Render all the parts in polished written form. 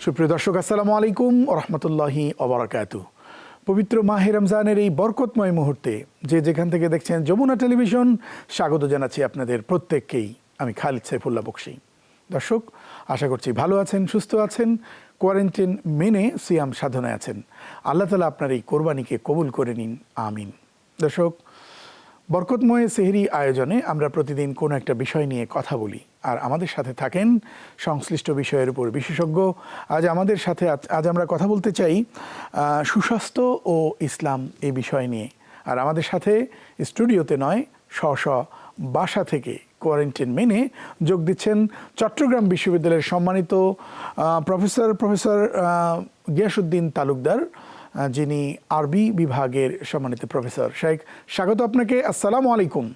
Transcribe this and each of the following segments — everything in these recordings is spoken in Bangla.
সুপ্রিয় দর্শক, আসসালামু আলাইকুম রহমতুল্লাহি ওবারাকাতু। পবিত্র মাহে রমজানের এই বরকতময় মুহূর্তে যে যেখান থেকে দেখছেন যমুনা টেলিভিশন, স্বাগত জানাচ্ছি আপনাদের প্রত্যেককেই। আমি খালিদ সাইফুল্লাহ বকশী। দর্শক, আশা করছি ভালো আছেন, সুস্থ আছেন, কোয়ারেন্টাইন মেনে সিয়াম সাধনায় আছেন। আল্লাহ তাআলা আপনার এই কোরবানিকে কবুল করে নিন, আমিন। দর্শক, বরকতময় সেহরি আয়োজনে আমরা প্রতিদিন কোনো একটা বিষয় নিয়ে কথা বলি, আর আমাদের সাথে থাকেন সংশ্লিষ্ট বিষয়ের উপর বিশেষজ্ঞ। আজ আমরা কথা বলতে চাই সুস্বাস্থ্য ও ইসলাম এই বিষয় নিয়ে। আর আমাদের সাথে স্টুডিওতে নয়, বাসা থেকে কোয়ারেন্টাইন মেনে যোগ দিচ্ছেন চট্টগ্রাম বিশ্ববিদ্যালয়ের সম্মানিত প্রফেসর গিয়াসউদ্দিন তালুকদার, যিনি আরবি বিভাগের সম্মানিত প্রফেসর। শাইখ, স্বাগত আপনাকে। আসসালামু আলাইকুম।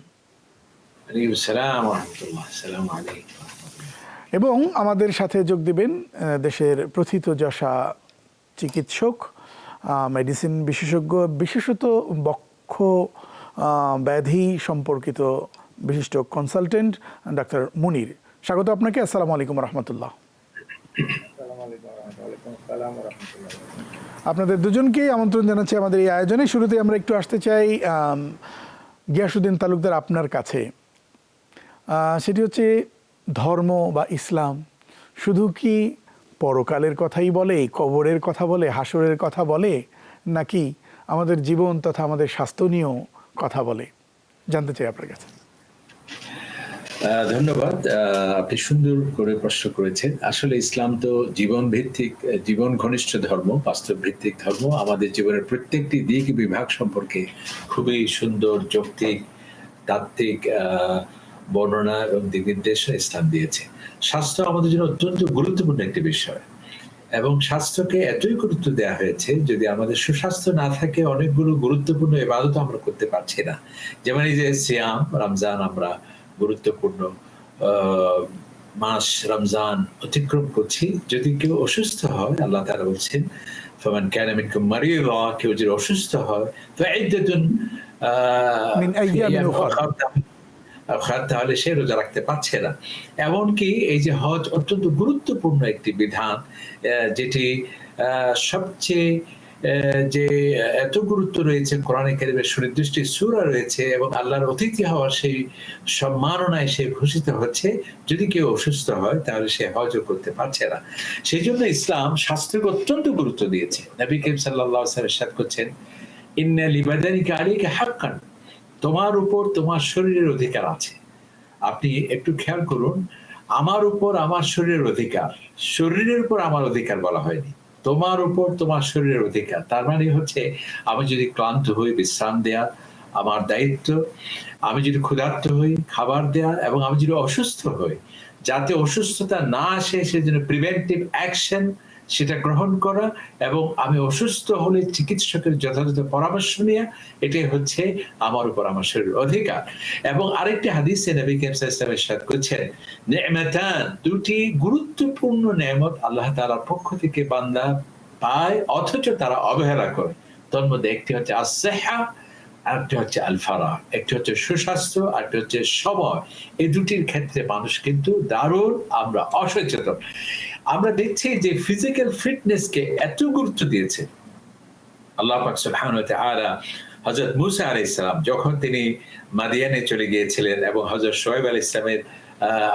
এবং আমাদের সাথে যোগ দিবেন দেশের প্রথিতযশা চিকিৎসক, মেডিসিন বিশেষজ্ঞ, বিশেষত বক্ষ ব্যাধি সম্পর্কিত বিশিষ্ট কনসালটেন্ট ডাক্তার মুনির। স্বাগত আপনাকে। আসসালামু আলাইকুম রহমতুল্লাহ। আপনাদের দুজনকেই আমন্ত্রণ জানাচ্ছি আমাদের এই আয়োজনে। শুরুতে আমরা একটু আসতে চাই গিয়াসউদ্দিন তালুকদার আপনার কাছে। সেটি হচ্ছে, ধর্ম বা ইসলাম শুধু কি পরকালের কথাই বলে, কবরের কথা বলে, হাসরের কথা বলে, নাকি আমাদের জীবন তথা আমাদের স্বাস্থ্য নিয়েও কথা বলে? জানতে চাই আপনার কাছে। ধন্যবাদ, আপনি সুন্দর করে প্রশ্ন করেছেন। আসলে ইসলাম তো জীবন ভিত্তিক, জীবন ঘনিষ্ঠ ধর্ম, বাস্তব ভিত্তিক ধর্ম। আমাদের জীবনের প্রত্যেকটি দিক বিভাগ সম্পর্কে খুবই সুন্দর যৌক্তিক তাত্ত্বিক বর্ণনা এবং দিক নির্দেশ ইসলাম দিয়েছে। স্বাস্থ্য আমাদের জন্য অত্যন্ত গুরুত্বপূর্ণ একটি বিষয়, এবং স্বাস্থ্যকে এতই গুরুত্ব দেওয়া হয়েছে, যদি আমাদের সুস্বাস্থ্য না থাকে অনেকগুলো গুরুত্বপূর্ণ ইবাদত আমরা করতে পারছি না। যেমন এই যে সিয়াম, রমজান, আমরা গুরুত্বপূর্ণ মাস রমজান অতিক্রম করছি। যদি কেউ অসুস্থ হয়, আল্লাহ তাআলা বলছেন ফামান কানা মিনকুম মারিদা, কেউ যদি অসুস্থ হয় ফাইদ্দাতুন মিন আইয়ামিন উখরা, তাহলে সে রোজা রাখতে পারছে না। এমনকি এই যে হজ অত্যন্ত গুরুত্বপূর্ণ একটি বিধান, যেটি সবচেয়ে যে এত গুরুত্ব রয়েছে, কোরআনে কারীমের সুনির্দিষ্ট সূরা রয়েছে, এবং আল্লাহর অতিথি হওয়ার সেই সম্মাননায় সে ভূষিত হচ্ছে। যদি কেউ অসুস্থ হয় তাহলে সে হজও করতে পারছে না। সেই জন্য ইসলাম স্বাস্থ্যকে অত্যন্ত গুরুত্ব দিয়েছে। নবী করিম সাল্লাল্লাহু আলাইহি ওয়াসাল্লাম ইরশাদ করছেন, ইন্না লিবাদানিকা আলাইকা হাক্কান, তোমার উপর তোমার শরীরের অধিকার আছে। আপনি একটু খেয়াল করুন, আমার উপর আমার শরীরের অধিকার, শরীরের উপর আমার অধিকার বলা হয়নি, তোমার উপর তোমার শরীরের অধিকার। তার মানে হচ্ছে, আমি যদি ক্লান্ত হই বিশ্রাম দেয়া আমার দায়িত্ব, আমি যদি ক্ষুধার্ত হই খাবার দেয়া, এবং আমি যদি অসুস্থ হই যাতে অসুস্থতা না আসে সেজন্য প্রিভেন্টিভ অ্যাকশন সেটা গ্রহণ করা, এবং আমি অসুস্থ হলে চিকিৎসকের যথাযথ পরামর্শ নেওয়া, এটাই হচ্ছে আমার উপর আমার শরীরের অধিকার। এবং আরেকটি হাদিসে নবী করিম সাল্লাল্লাহু আলাইহি ওয়াসাল্লাম ইরশাদ করেছেন, নি'মাতান, দুটি গুরুত্বপূর্ণ নেয়ামত আল্লাহ তাআলার পক্ষ থেকে বান্দা পায় অথচ তারা অবহেলা করে। তার মধ্যে একটি হচ্ছে আস-সিহা, আরেকটি হচ্ছে আল-ফারাহ। একটি হচ্ছে সুস্বাস্থ্য, আরেকটি হচ্ছে সময়। এই দুটির ক্ষেত্রে মানুষ কিন্তু দারুণ আমরা অসচেতন। আমরা দেখছি যে ফিজিক্যাল ফিটনেসকে এত গুরুত্ব দিয়েছে আল্লাহ পাক সুবহানাহু ওয়া তাআলা। হযরত মূসা আলাইহিস সালাম যখন তিনি মাদিয়ানে চলে গিয়েছিলেন, এবং হযরত শুআয়ব আলাইহিস সালামের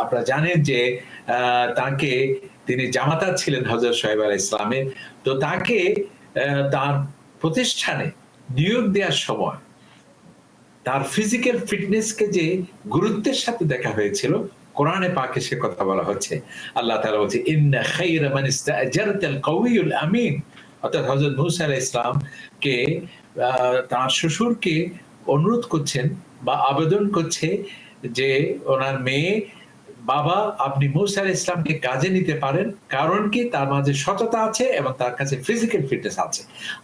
আপনারা জানেন যে তাকে, তিনি জামাতা ছিলেন হযরত শুআয়ব আলাইহিস সালামের, তো তাকে তার প্রতিষ্ঠানে নিয়োগ দেওয়ার সময় তার ফিজিক্যাল ফিটনেসকে যে গুরুত্বের সাথে দেখা হয়েছিল, কোরআনে পাকে সে কথা বলা হচ্ছে। আল্লাহ তাআলা বলছে, ইন্না খায়রা মান ইসতা'জারতাল কাওয়িয়ুল আমিন। অর্থাৎ হযরত মূসা আলাইহিস সালামকে তার শ্বশুরকে অনুরোধ করছেন বা আবেদন করছে যে, ওনার মেয়ে, বাবা আপনি মূসা আলাইহিস সালামকে কাজে নিতে পারেন, কারণ কি তার মাঝে সততা আছে এবং তার কাছে ফিজিক্যাল ফিটনেস আছে।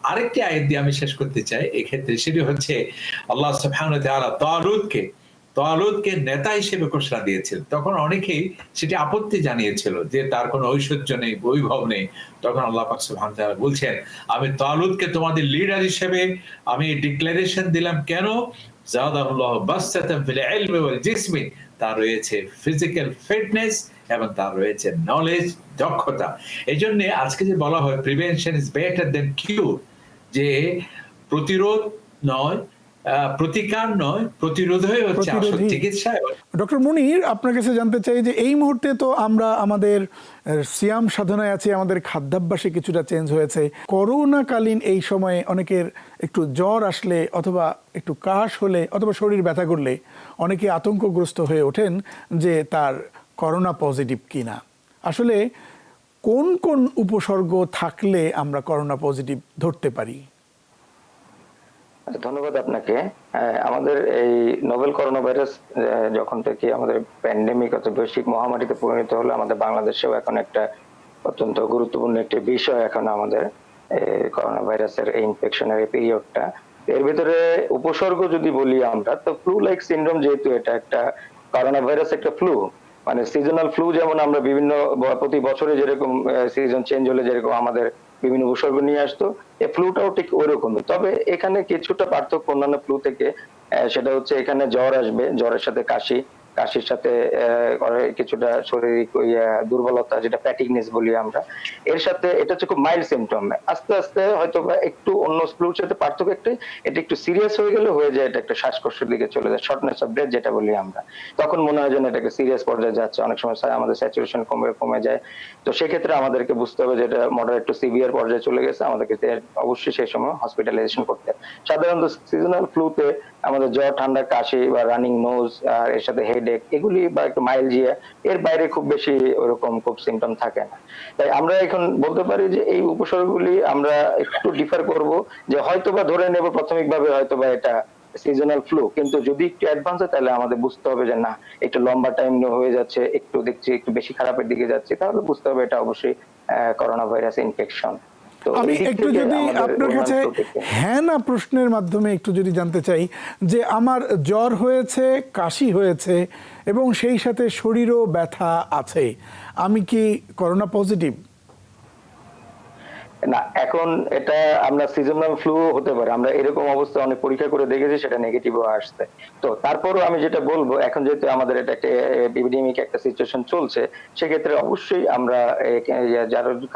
আরেকটি আয়াত দিয়ে আমি শেষ করতে চাই এই ক্ষেত্রে, সেটি হচ্ছে আল্লাহ সুবহানাহু ওয়া তাআলা তালুতকে তালুতকে নেতা হিসেবে ঘোষণা দিয়েছিল, তখন অনেকেই সেটি আপত্তি জানিয়েছিল যে তার কোনো ঐশ্বর্য নেই, বৈভব নেই। তখন আল্লাহ পাক সুবহানাহু ওয়া তাআলা বলছেন, আমি তালুতকে তোমাদের লিডার হিসেবে আমি ডিক্লারেশন দিলাম। কেন? জাদাহুল্লাহু বাসতাতান ফিল ইলমি ওয়াল জিসমি, তার রয়েছে ফিজিক্যাল ফিটনেস এবং তার রয়েছে নলেজ, দক্ষতা। এইজন্য আজকে যে বলা হয় প্রিভেনশন ইজ বেটার দ্যান কিউর, যে প্রতিরোধ নয়, প্রতিকার নয়, প্রতিরোধই হচ্ছে আসল চিকিৎসা। ডক্টর মুনির, আপনার কাছে জানতে চাই যে এই মুহূর্তে তো আমরা আমাদের সিয়াম সাধনায় আছি, আমাদের খাদ্যাভ্যাসে কিছুটা চেঞ্জ হয়েছে। করোনাকালীন এই সময়ে অনেকের একটু জ্বর আসলে অথবা একটু কাশ হলে অথবা শরীর ব্যথা করলে অনেকে আতঙ্কগ্রস্ত হয়ে ওঠেন যে তার করোনা পজিটিভ কিনা। আসলে কোন কোন উপসর্গ থাকলে আমরা করোনা পজিটিভ ধরতে পারি? ধন্যবাদ আপনাকে। আমাদের এই নোভেল করোনা ভাইরাস যখন থেকে আমাদের প্যান্ডেমিক অথবা বৈশ্বিক মহামারীতে পরিণত হলো, আমাদের বাংলাদেশেও এখন একটা অত্যন্ত গুরুত্বপূর্ণ একটি বিষয় এখন আমাদের করোনা ভাইরাসের এই ইনফেকশনের এই পিরিয়ডটা। এর ভিতরে উপসর্গ যদি বলি আমরা, তো ফ্লু লাইক সিনড্রোম, যেহেতু এটা একটা করোনা ভাইরাস একটা ফ্লু, মানে সিজনাল ফ্লু, যেমন আমরা বিভিন্ন প্রতি বছরে যেরকম সিজন চেঞ্জ হলে যেরকম আমাদের বিভিন্ন উপসর্গ নিয়ে আসতো, এই ফ্লুটাও ঠিক ওইরকমই। তবে এখানে কিছুটা পার্থক্য অন্যান্য ফ্লু থেকে, সেটা হচ্ছে এখানে জ্বর আসবে, জ্বরের সাথে কাশি, কাশির সাথে কিছুটা শারীরিক দুর্বলতা, যেটা ফ্যাটিগনেস বলি আমরা। এর সাথে এটা হচ্ছে খুব মাইল্ড সিমটম। আস্তে আস্তে হয়তো বা একটু অন্য ফ্লুর সাথে পার্থক্য একটাই, এটা একটু সিরিয়াস হয়ে গেলে হয়ে যায় এটা একটা শ্বাসকষ্টের দিকে চলে যায়, শর্টনেস অফ ব্রেথ যেটা বলি আমরা। তখন মনে হয় যেন এটাকে সিরিয়াস পর্যায়ে যাচ্ছে, অনেক সময় আমাদের স্যাচুরেশন কমে যায়। তো সেক্ষেত্রে আমাদেরকে বুঝতে হবে যে এটা মডারেট টু সিভিয়ার পর্যায়ে চলে গেছে, আমাদেরকে অবশ্যই সেই সময় হসপিটালাইজেশন করতে হবে। সাধারণত সিজনাল ফ্লুতে আমাদের জ্বর, ঠান্ডা, কাশি বা রানিং নোজ আর এর সাথে হেডেক, এগুলি বা একটু মাইলজিয়া, এর বাইরে খুব বেশি ওরকম খুব সিমটম থাকে না। তাই আমরা এখন বলতে পারি যে এই উপসর্গগুলি আমরা একটু ডিফার করব, যে হয়তোবা ধরে নেব প্রাথমিকভাবে হয়তোবা এটা সিজনাল ফ্লু, কিন্তু যদি একটু অ্যাডভান্স হয় তাহলে আমাদের বুঝতে হবে যে না, একটু লম্বা টাইম হয়ে যাচ্ছে, একটু দেখছি একটু বেশি খারাপের দিকে যাচ্ছে, তাহলে বুঝতে হবে এটা অবশ্যই করোনা ভাইরাস ইনফেকশন। আমি একটু যদি আপনার কাছে হ্যাঁ না প্রশ্নের মাধ্যমে একটু যদি জানতে চাই যে আমার জ্বর হয়েছে, কাশি হয়েছে এবং সেই সাথে শরীরও ব্যথা আছে, আমি কি করোনা পজিটিভ? না, এখন এটা আমরা সিজনাল ফ্লু হতে পারে, আমরা এরকম অবস্থা অনেক পরীক্ষা করে দেখেছি, সেটা নেগেটিভও আসছে। তো তারপরও আমি যেটা বলবো, এখন যেহেতু আমাদের এটা একটা এপিডেমিক একটা সিচুয়েশন চলছে, সেক্ষেত্রে অবশ্যই আমরা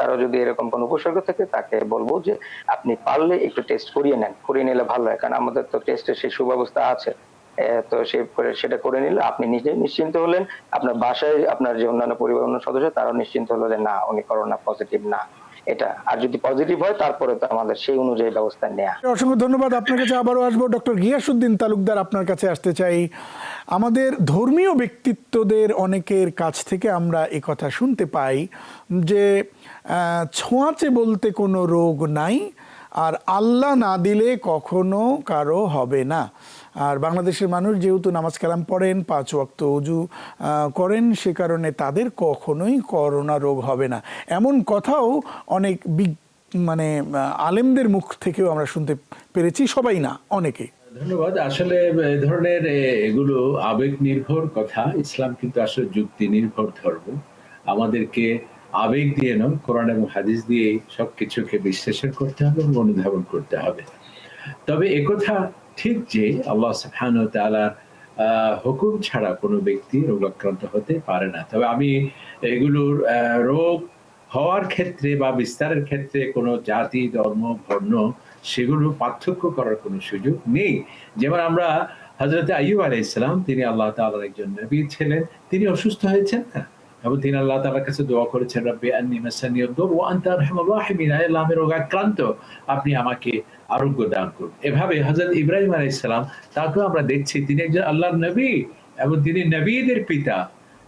কারো যদি এরকম কোনো উপসর্গ থাকে তাকে বলবো যে আপনি পারলে একটু টেস্ট করিয়ে নেন, করিয়ে নিলে ভালো হয়, কারণ আমাদের তো টেস্টের সেই সুব্যবস্থা আছে। তো সেটা করে নিলে আপনি নিজে নিশ্চিন্ত হলেন, আপনার বাসায় আপনার যে অন্যান্য পরিবার সদস্য তারাও নিশ্চিন্ত হলো যে না, উনি করোনা পজিটিভ না। এটা আর যদি পজিটিভ হয় তারপরে তো আমাদের সেই অনুযায়ী ব্যবস্থা নেওয়া। অসংখ্য ধন্যবাদ। আপনার কাছে আবারও আসবো। ডক্টর গিয়াসউদ্দিন তালুকদার, আপনার কাছে আসতে চাই। আমাদের ধর্মীয় ব্যক্তিত্বদের অনেকের কাছ থেকে আমরা এই কথা শুনতে পাই যে ছোঁয়াচে বলতে কোনো রোগ নাই, আর আল্লাহ না দিলে কখনো কারো হবে না। আর বাংলাদেশের মানুষ যেহেতু নামাজ কালাম পড়েন, 5 ওয়াক্ত ওযু করেন, সে কারণে তাদের কখনোই করোনা রোগ হবে না, এমন কথাও অনেক মানে আলেমদের মুখ থেকেও আমরা শুনতে পেরেছি, সবাই না, অনেকে। ধন্যবাদ। আসলে এই ধরনের এগুলো আবেগ নির্ভর কথা। ইসলাম কিন্তু আসলে যুক্তি নির্ভর ধর্ম। আমাদেরকে আবেগ দিয়ে নয়, কোরআন এবং হাদিস দিয়ে সবকিছুকে বিশ্লেষণ করতে হবে এবং অনুধাবন করতে হবে। তবে একথা ঠিক যে আল্লাহ সুবহানাহু ওয়া তাআলার হুকুম ছাড়া কোনো ব্যক্তি রোগাক্রান্ত হতে পারে না। তবে আমি এগুলোর রোগ হওয়ার ক্ষেত্রে বা বিস্তারের ক্ষেত্রে কোনো জাতি, ধর্ম, বর্ণ সেগুলো পার্থক্য করার কোনো সুযোগ নেই। যেমন আমরা হযরত আইয়ুব আলাইহিস সালাম, তিনি আল্লাহ তাআলার একজন নবী ছিলেন, তিনি অসুস্থ হয়েছেন না, এবং তিনি আল্লাহ তাআলার কাছে দোয়া করেছেন, রব্বি আন্নী মাসানি আদ-দুর ওয়া আনতা আরহামুর রাহিমিন, হে আল্লাহ আমি রোগাক্রান্ত, আপনি আমাকে আরোগ্য দান করুন। এভাবে হযরত ইব্রাহিম আলাইহিস সালাম, তাকেও আমরা দেখছি তিনি একজন আল্লাহর নবী এবং তিনি নবীদের পিতা,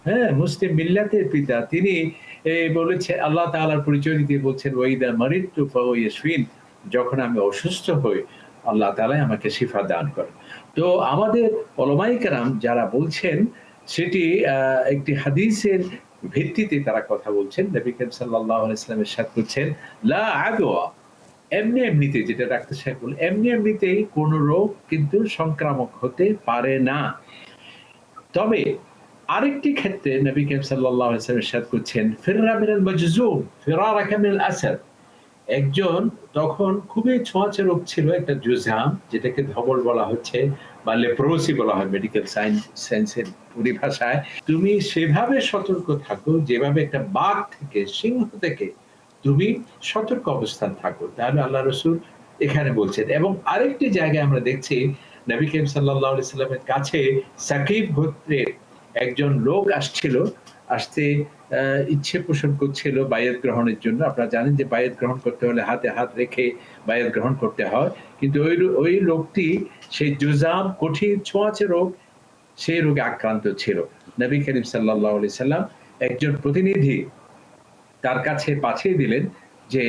হ্যাঁ, মুসলিম মিল্লাতের পিতা। তিনি বলেছেন, আল্লাহ তাআলার পরিচয় দিতে বলছেন, ওয়াইদা মারিদতু ফাহুয়া ইয়াশফিন, যখন আমি অসুস্থ হই আল্লাহ তাআলা আমাকে শিফা দান করেন। তো আমাদের উলামায়ে কেরাম যারা বলছেন সেটি একটি হাদিসের ভিত্তিতে তারা কথা বলছেন। নবী করিম সাল্লাল্লাহু আলাইহি ওয়াসাল্লাম ইরশাদ করছেন, লা আদওয়া, এমনিতে, যেটা ডাক্তার সাহেব বলেন, এমনিতেই কোন রোগ কিন্তু সংক্রামক হতে পারে না। তবে আরেকটি ক্ষেত্রে নবী করিম সাল্লাল্লাহু আলাইহি ওয়াসাল্লাম ইরশাদ করছেন, ফিররা মিনাল মাজজুম ফিরারাকা মিনাল আসাদ। একজন তখন খুবই ছোঁয়াচে রোগ ছিল, একটা জুজাম, যেটাকে ধবল বলা হচ্ছে বা লেপ্রোসি বলা হয় মেডিকেল সায়েন্সের পরিভাষায়। তুমি সেভাবে সতর্ক থাকো যেভাবে একটা বাঘ থেকে, সিংহ থেকে তুমি সতর্ক অবস্থান থাকো। তাহলে আল্লাহ রাসূল এখানে বলছেন। এবং আরেকটি জায়গায় আমরা দেখছি নবী করিম সাল্লাল্লাহু আলাইহি সাল্লামের কাছে সাকিব গোত্রের একজন লোক আসতে ইচ্ছে পোষণ করছিল বায়াত গ্রহণের জন্য। আপনারা জানেন যে বায়াত গ্রহণ করতে হলে হাতে হাত রেখে বায়াত গ্রহণ করতে হয়। কিন্তু ওই লোকটি সেই জুজাম, কঠিন ছোঁয়াচে রোগ, সেই রোগে আক্রান্ত ছিল। নবী করিম সাল্লাল্লাহু আলাইহি সাল্লাম একজন প্রতিনিধি তার কাছে পাঠিয়ে দিলেন যে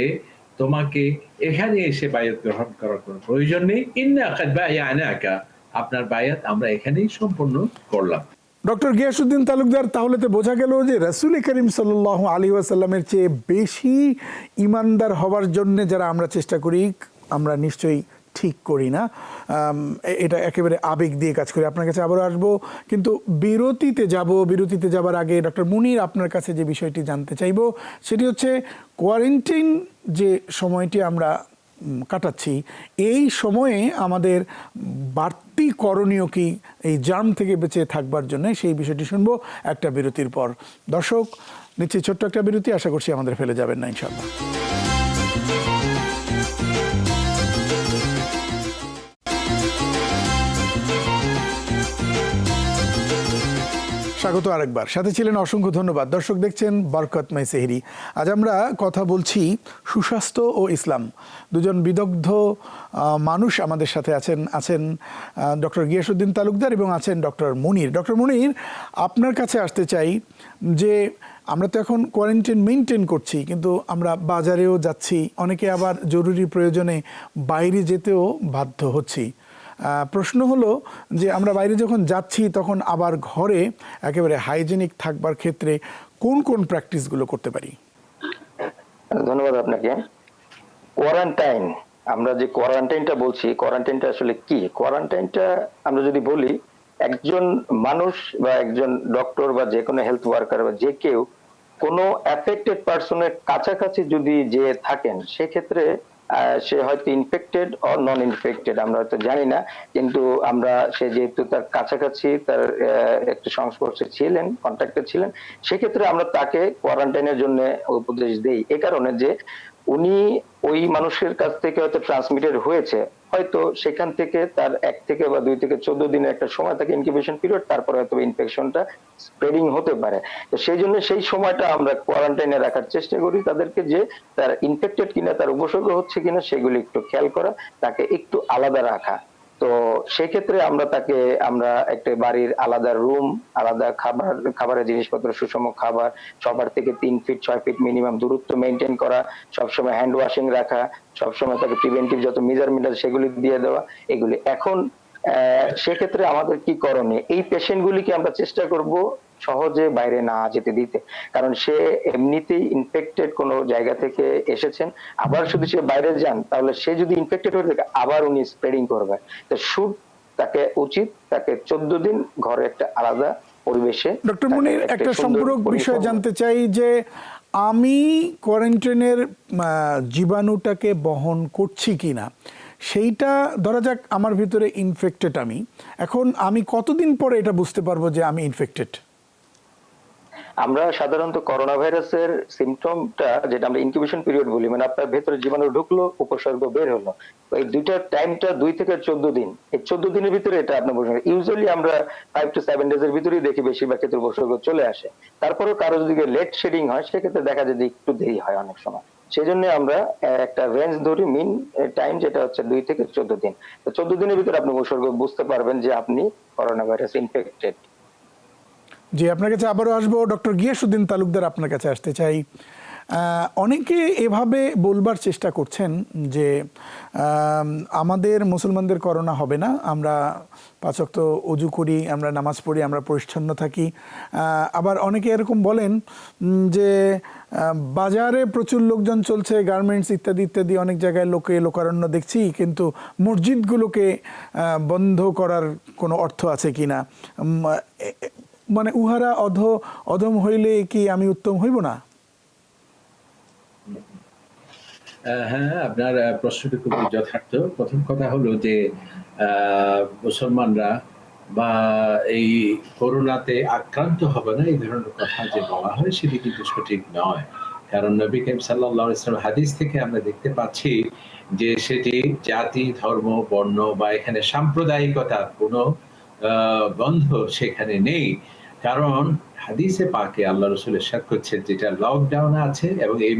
তোমাকে এখানে এসে বায়াত গ্রহণ করার কোনো প্রয়োজন নেই, ইন্না কাদ বায়ানাকা, আপনার বায়াত আমরা এখানেই সম্পন্ন করলাম। ডক্টর গিয়াসউদ্দিন তালুকদার, তাহলে তো বোঝা গেল যে রাসূল করিম সাল্লাল্লাহু আলাইহি ওয়াসাল্লামের চেয়ে বেশি ইমানদার হওয়ার জন্য যারা আমরা চেষ্টা করি, আমরা নিশ্চয়ই ঠিক করি না, এটা একেবারে আবেগ দিয়ে কাজ করি। আপনার কাছে আবারও আসবো, কিন্তু বিরতিতে যাবার আগে ডক্টর মুনির, আপনার কাছে যে বিষয়টি জানতে চাইব সেটি হচ্ছে কোয়ারেন্টাইন যে সময়টি আমরা কাটাচ্ছি, এই সময়ে আমাদের বাড়তি করণীয় কি এই জার্ম থেকে বেঁচে থাকবার জন্য, সেই বিষয়টি শুনবো একটা বিরতির পর। দর্শক, নিচ্ছি ছোট্ট একটা বিরতি, আশা করছি আমাদের ফেলে যাবেন না ইনশাআল্লাহ। স্বাগত আরেকবার, সাথে ছিলেন অসংখ্য ধন্যবাদ। দর্শক, দেখছেন বরকতময় সেহরি। আজ আমরা কথা বলছি সুস্বাস্থ্য ও ইসলাম। দুজন বিদগ্ধ মানুষ আমাদের সাথে আছেন ডক্টর গিয়াসউদ্দিন তালুকদার এবং আছেন ডক্টর মুনির। ডক্টর মুনির, আপনার কাছে আসতে চাই যে আমরা তো এখন কোয়ারেন্টাইন মেনটেন করছি, কিন্তু আমরা বাজারেও যাচ্ছি, অনেকে আবার জরুরি প্রয়োজনে বাইরে যেতেও বাধ্য হচ্ছি। প্রশ্ন হলো যে আমরা বাইরে যখন যাচ্ছি তখন আবার ঘরে একেবারে হাইজেনিক থাকবার ক্ষেত্রে কোন কোন প্র্যাকটিসগুলো করতে পারি? ধন্যবাদ আপনাকে। কোয়ারেন্টাইন, আমরা যে কোয়ারেন্টাইনটা বলছি, কোয়ারেন্টাইনটা আসলে কি? কোয়ারেন্টাইনটা আমরা যদি বলি, একজন মানুষ বা একজন ডক্টর বা যে কোনো হেলথ ওয়ার্কার বা যে কেউ কোনো অ্যাফেক্টেড পারসনের কাছাকাছি যদি যে থাকেন, সেক্ষেত্রে সে হয়তো ইনফেক্টেড অর নন ইনফেক্টেড আমরা হয়তো জানি না, কিন্তু আমরা সে যেহেতু তার কাছাকাছি তার একটু সংস্পর্শে ছিলেন, কন্ট্যাক্টে ছিলেন, সেক্ষেত্রে আমরা তাকে কোয়ারেন্টাইনের জন্য উপদেশ দেই। এ কারণে যে উনি ওই মানুষের কাছ থেকে হয়তো ট্রান্সমিটেড হয়েছে, হয়তো সেখান থেকে তার 1 থেকে বা 2 থেকে 14 দিনের একটা সময় থাকে ইনকিউবেশন পিরিয়ড, তারপরে হয়তো ইনফেকশনটা স্প্রেডিং হতে পারে। তো সেই জন্য সেই সময়টা আমরা কোয়ারেন্টাইনে রাখার চেষ্টা করি তাদেরকে, যে তার ইনফেক্টেড কিনা, তার উপসর্গ হচ্ছে কিনা সেগুলি একটু খেয়াল করা, তাকে একটু আলাদা রাখা। তো সেক্ষেত্রে আমরা একটা বাড়ির আলাদা রুম, আলাদা খাবারের জিনিসপত্র, সুষম খাবার, সবার থেকে 3 ফিট 6 ফিট মিনিমাম দূরত্ব মেনটেন করা, সবসময় হ্যান্ড ওয়াশিং রাখা, সবসময় তাকে প্রিভেন্টিভ যত মেজারমেন্ট আছে সেগুলি দিয়ে দেওয়া, এগুলি। এখন সেক্ষেত্রে আমাদের কি করণীয়? এই পেশেন্টগুলিকে আমরা চেষ্টা করব সহজে বাইরে না যেতে দিতে, কারণ সে এমনিতেই ইনফেক্টেড কোনো জায়গা থেকে এসেছেন, আবার শুধু সে বাইরে যান তাহলে সে যদি ইনফেক্টেড হয়ে থাকে আবার উনি স্প্রেডিং করবে। তো তাকে উচিত তাকে 14 দিন ঘরে একটা আলাদা পরিবেশে। ডক্টর মুনির, একটা সম্পূরক বিষয় জানতে চাই যে আমি কোয়ারেন্টাইনের জীবাণুটাকে বহন করছি কিনা, সেইটা ধরা যাক আমার ভিতরে ইনফেক্টেড, এখন আমি কতদিন পরে এটা বুঝতে পারবো যে আমি ইনফেক্টেড? আমরা সাধারণত করোনা ভাইরাসের সিমটমটা, যেটা আমরা ইনকিউবেশন পিরিয়ড বলি, মানে আপনার ভেতরে জীবাণু ঢুকলো, উপসর্গ বের হলো, এই দুইটার টাইমটা 2 থেকে 14 দিন। এই 14 দিনের ভিতরে এটা আপনার উপসর্গ, ইউজুয়ালি আমরা 5 to 7 ডেজ এর ভিতরেই দেখি বেশিরভাগ ক্ষেত্রে উপসর্গ চলে আসে। তারপরেও কারো যদি লেট শেডিং হয় সেক্ষেত্রে দেখা যায় যে একটু দেরি হয় অনেক সময়। সেই জন্য আমরা একটা রেঞ্জ ধরি, মিন টাইম, যেটা হচ্ছে 2 থেকে 14 দিন। তো 14 দিনের ভিতরে আপনি উপসর্গ বুঝতে পারবেন যে আপনি করোনা ভাইরাস ইনফেক্টেড। জি, আপনার কাছে আবারও আসবো। ডক্টর গিয়াসউদ্দিন তালুকদার, আপনার কাছে আসতে চাই। অনেকে এভাবে বলবার চেষ্টা করছেন যে আমাদের মুসলমানদের করোনা হবে না, আমরা 5 ওয়াক্ত ওযু করি, আমরা নামাজ পড়ি, আমরা পরিচ্ছন্ন থাকি। আবার অনেকে এরকম বলেন যে বাজারে প্রচুর লোকজন চলছে, গার্মেন্টস ইত্যাদি ইত্যাদি অনেক জায়গায় লোকারণ্য দেখছি, কিন্তু মসজিদগুলোকে বন্ধ করার কোনো অর্থ আছে কিনা? মানে উহারা অধম হইলে কি আমি উত্তম হইব না? হ্যাঁ, আপনার প্রশ্নটি খুব যথার্থ। প্রথম কথা হলো যে মুসলমানরা বা এই করোনাতে আক্রান্ত হবে না এই ধরনের কথা যে বলা হয় সেটি কিন্তু সঠিক নয়। কারণ নবী করিম সাল্লাল্লাহু আলাইহি ওয়াসাল্লাম হাদিস থেকে আমরা দেখতে পাচ্ছি যে সেটি জাতি, ধর্ম, বর্ণ বা এখানে সাম্প্রদায়িকতার কোনো গন্ধ সেখানে নেই। কারণ হাদিসে পাকে আল্লাহ রাসূল ইরশাদ করছেন যেটা লকডাউন আছে এবং এই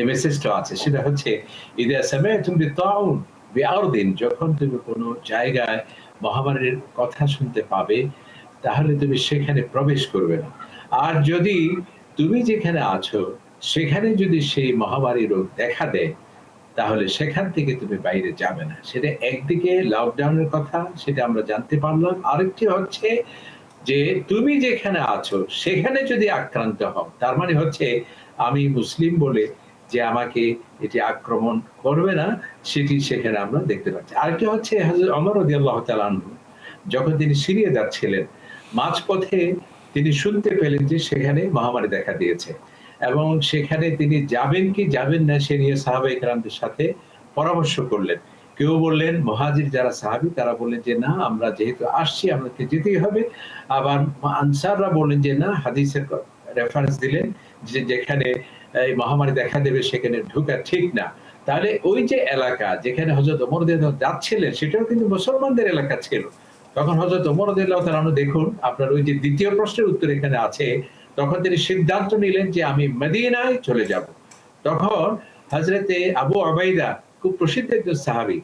মেসেজটা আছে সেটা হচ্ছে ইদা সামি'তুম বিতাউন বিআরদিন, যখন তুমি কোনো জায়গায় মহামারীর কথা শুনতে পাবে তাহলে তুমি সেখানে প্রবেশ করবে না। আর যদি তুমি যেখানে আছো সেখানে যদি সেই মহামারী রোগ দেখা দেয় তাহলে সেখান থেকে তুমি বাইরে যাবে না। সেটা একদিকে লকডাউনের কথা, সেটা আমরা জানতে পারলাম। আরেকটি হচ্ছে যে তুমি যেখানে আছো সেখানে যদি আক্রান্ত হও তার মানে হচ্ছে আমি মুসলিম বলে যে আমাকে এটি আক্রমণ করবে না, সেটি সেখানে আমরা দেখতে পাচ্ছি। আরেকটি হচ্ছে হযরত ওমর রাদিয়াল্লাহু তাআলা আনহু যখন তিনি সিরিয়া যাচ্ছিলেন মাঝপথে তিনি শুনতে পেলেন যে সেখানে মহামারী দেখা দিয়েছে এবং সেখানে তিনি যাবেন কি যাবেন না সে নিয়ে সাহাবায়ে কেরামদের সাথে পরামর্শ করলেন। কেউ বললেন, মুহাজির যারা সাহাবী তারা বললেন যে না আমরা যেহেতু আসছি আমাদেরকে যেতেই হবে। আবার আনসাররা বললেন যে না, হাদিসের রেফারেন্স দিলেন যে যেখানে এই মহামারী দেখা দেবে সেখানে ঢোকা ঠিক না। তাহলে ওই যে এলাকা যেখানে হযরত ওমর রাদিয়াল্লাহু যাচ্ছিলেন সেটাও কিন্তু মুসলমানদের এলাকা ছিল। তখন হযরত ওমর রাদিয়াল্লাহু তাআলা দেখুন আপনার ওই যে দ্বিতীয় প্রশ্নের উত্তর এখানে আছে, তখন তিনি সিদ্ধান্ত নিলেন যে আমি মদিনায় চলে যাব। তখন হযরতে আবু উবাইদা খুব প্রসিদ্ধ একজন সাহাবী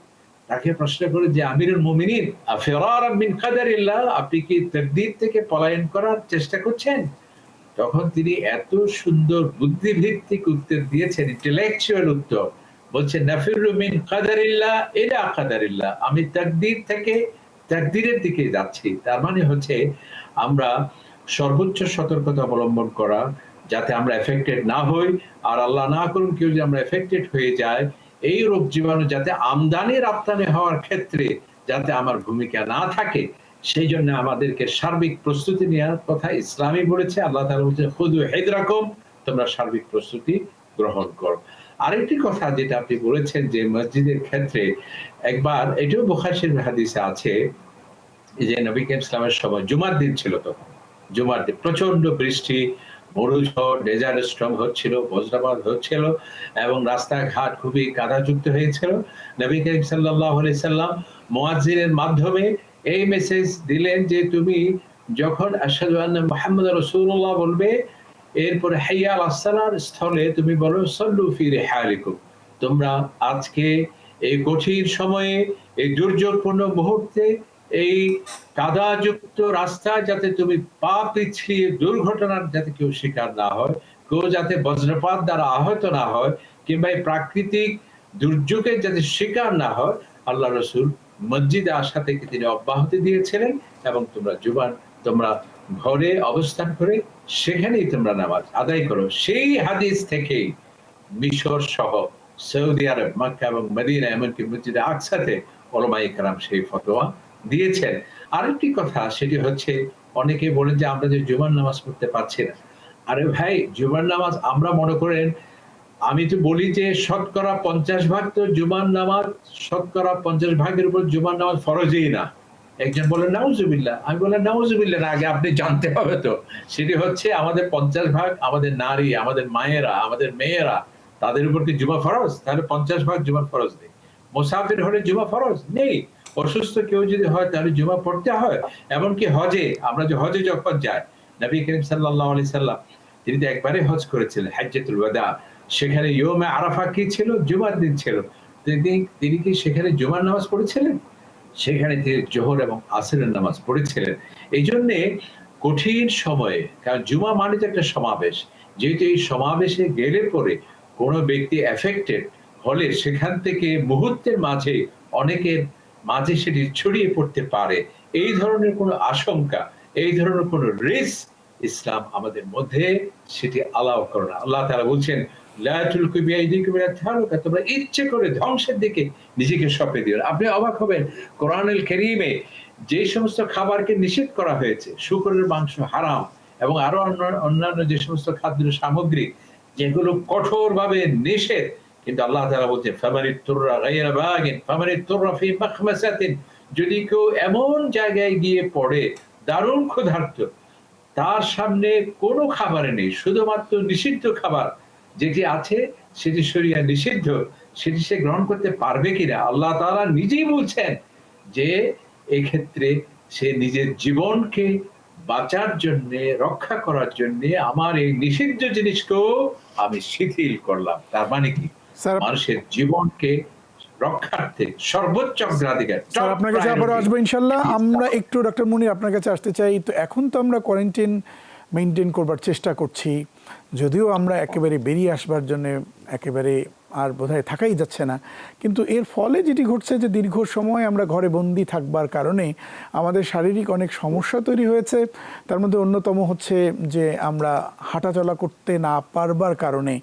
তাকে প্রশ্ন করে যে আমিরুল মুমিনিন আফিরারাম মিন কাদারিল্লাহ, আপনি কি তাকদীর থেকে পলায়ন করার চেষ্টা করছেন? তখন তিনি এত সুন্দর বুদ্ধিভিত্তিক উত্তর দিয়েছেন, ইন্টেলেকচুয়াল উত্তর, বলছেন নাফিরু মিন কাদারিল্লাহ ইলা কাদারিল্লাহ, আমি তাকদীর থেকে তাকদীরের দিকে যাচ্ছি। তার মানে হচ্ছে আমরা সর্বোচ্চ সতর্কতা অবলম্বন করা যাতে আমরা এফেক্টেড না হই, আর আল্লাহ না করুন কেউ যদি আমরা এফেক্টেড হয়ে যায় এই রোগ জীবাণু যাতে আমদানি রপ্তানি হওয়ার ক্ষেত্রে যাতে আমার ভূমিকা না থাকে সেই জন্য আমাদেরকে সার্বিক প্রস্তুতি নেওয়ার কথা ইসলামই বলেছে। আল্লাহ তাআলা বলেছেন খুযু হিদরাকুম, তোমরা সার্বিক প্রস্তুতি গ্রহণ করো। আরেকটি কথা যেটা আপনি বলেছেন যে মসজিদের ক্ষেত্রে, একবার এটাও বুখারী শরীফের হাদিসে আছে যে নবী করিম সাল্লাল্লাহু আলাইহি ওয়াসাল্লামের সময় জুমার দিন ছিল, তখন জুমার দিন প্রচন্ড বৃষ্টি, মরুঝড়, ডেজার্ট স্টর্ম হচ্ছিল, বজ্রপাত হচ্ছিল এবং রাস্তাঘাট খুবই কাদাযুক্ত হয়েছিল। নবী করিম সাল্লাল্লাহু আলাইহি সাল্লাম মুয়াজ্জিনের মাধ্যমে এই মেসেজ দিলেন যে তুমি যখন আশহাদু আন্না মুহাম্মাদুর রাসূলুল্লাহ বলবে এরপরে হাইয়া আলাস সালার স্থলে তুমি বলো সাল্লু ফি রিহালিকুম, তোমরা আজকে এই কঠিন সময়ে এই দুর্যোগপূর্ণ মুহূর্তে এই কাদাযুক্ত রাস্তায় যাতে তুমি পা পিছলিয়ে দুর্ঘটনার যাতে কেউ শিকার না হয়, কেউ যাতে বজ্রপাত দ্বারা আহত না হয় কিংবা এই প্রাকৃতিক দুর্যোগের যাতে শিকার না হয়, আল্লাহ রাসূল মসজিদে আসা থেকে তিনি অব্যাহতি দিয়েছিলেন এবং তোমরা ঘরে অবস্থান করে সেখানেই তোমরা নামাজ আদায় করো। সেই হাদিস থেকেই মিশর সহ সৌদি আরব, মক্কা এবং মদিনা এমনকি মসজিদে আকসাতে উলামায়ে কেরাম সেই ফতোয়া দিয়েছেন। আরেকটি কথা সেটি হচ্ছে অনেকে বলেন যে আমরা যে জুমার নামাজ পড়তে পারছি না। আরে ভাই, জুমার নামাজ আমরা মনে করেন, আমি তো বলি যে শতকরা 50 ভাগ তো জুমার নামাজ, শতকরা 50 ভাগের উপর জুমার নামাজ ফরজই না। একজন বলেন নাউজুবিল্লাহ, আমি বললাম নাউজুবিল্লাহ না, আগে আপনি জানতে হবে তো সেটি হচ্ছে আমাদের 50 ভাগ আমাদের নারী, আমাদের মায়েরা, আমাদের মেয়েরা, তাদের উপর কি জুমা ফরজ? তাহলে 50 ভাগ জুমার ফরজ নেই। মুসাফির হলে জুমা ফরজ নেই। অসুস্থ কেউ যদি হয় তাহলে জুমা পড়তে হয়। এমনকি হজে, আমরা যে হজে যখন যাই, নবী করিম সাল্লাল্লাহু আলাইহি সাল্লাম তিনি তো একবারে হজ করেছিলেন হাজ্জাতুল ওয়াদা, সেখানে ইয়মে আরাফা কি ছিল? জুমার দিন ছিল। তিনি কি সেখানে জুমার নামাজ পড়েছিলেন? সেখানে তিনি জোহর এবং আসরের নামাজ পড়েছিলেন। এই জন্যে কঠিন সময়ে, কারণ জুমা মানে তো একটা সমাবেশ, যেহেতু এই সমাবেশে গেলে পরে কোনো ব্যক্তি এফেক্টেড হলে সেখান থেকে মুহূর্তের মাঝে অনেকের মাঝে সেটি ছড়িয়ে পড়তে পারে, এই ধরনের কোনো আশঙ্কা, এই ধরনের কোনো রিস্ক ইসলাম আমাদের মধ্যে সেটি অ্যালাউ করে না। আল্লাহ তাআলা বলছেন লা তুলকু বিআইদিকুম ইলা তাহলুকা, তোমরা ইচ্ছে করে ধ্বংসের দিকে নিজেকে সঁপে দিও না। আপনি অবাক হবেন কোরআনুল কারীমে যে সমস্ত খাবারকে নিষেধ করা হয়েছে, শূকরের মাংস হারাম এবং আরো অন্যান্য যে সমস্ত খাদ্য সামগ্রী যেগুলো কঠোরভাবে নিষেধ, কিন্তু আল্লাহ তাআলা বলছেন ফামানিত্তুররা গায়রা বাগিন ফামানিত্তুররা ফি মাখমাসাতিন, যদি কেউ এমন জায়গায় গিয়ে পড়ে দারুণ ক্ষুধার্ত, তার সামনে কোনো খাবার নেই, শুধুমাত্র নিষিদ্ধ খাবার যেটি আছে সেটি শরিয়া নিষিদ্ধ, সেটি সে গ্রহণ করতে পারবে কিনা আল্লাহ তাআলা নিজেই বলছেন যে এই ক্ষেত্রে সে নিজের জীবনকে বাঁচার জন্য, রক্ষা করার জন্য আমার এই নিষিদ্ধ জিনিসকেও আমি শিথিল করলাম। তার মানে কি, মানুষের জীবনকে রক্ষার্থে সর্বোচ্চ অগ্রাধিকার। স্যার আপনার কাছে আবার আসবো ইনশাল্লাহ। আমরা একটু ডক্টর মুনির আপনার কাছে আসতে চাই। তো এখন তো আমরা কোয়ারেন্টাইন মেনটেন করবার চেষ্টা করছি, যদিও আমরা একেবারে বেরিয়ে আসবার জন্য একেবারে আর বোধহয় থাকাই যাচ্ছে না, কিন্তু এর ফলে যেটি ঘটছে যে দীর্ঘ সময় আমরা ঘরে বন্দি থাকবার কারণে আমাদের শারীরিক অনেক সমস্যা তৈরি হয়েছে। তার মধ্যে অন্যতম হচ্ছে যে আমরা হাঁটাচলা করতে না পারবার কারণে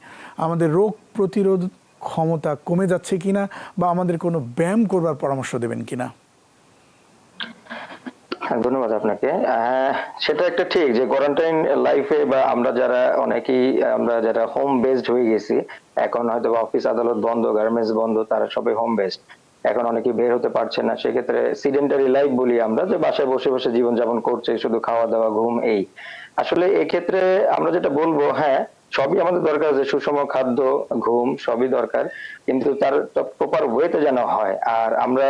আমাদের রোগ প্রতিরোধ ক্ষমতা কমে যাচ্ছে কিনা, বা আমাদের কোনো ব্যায়াম করবার পরামর্শ দেবেন কিনা? ধন্যবাদ আপনাকে। সেটা একটা ঠিক যে কোয়ারেন্টাইন লাইফে বা আমরা যারা অনেকেই আমরা যারা হোম বেসড হয়ে গেছি, এখন হয়তো অফিস আদালত বন্ধ, গার্মেন্টস বন্ধ, তারা সবাই হোম বেসড, এখন অনেকে বের হতে পারছে না। সেক্ষেত্রে সিডেন্টারি লাইফ বলি আমরা, যে বাসায় বসে বসে জীবনযাপন করছে, শুধু খাওয়া দাওয়া ঘুম এই। আসলে এক্ষেত্রে আমরা যেটা বলবো, হ্যাঁ সবই আমাদের দরকার, যে সুষম খাদ্য, ঘুম সবই দরকার, কিন্তু তার প্রপার ওয়েতে যেন হয়। আর আমরা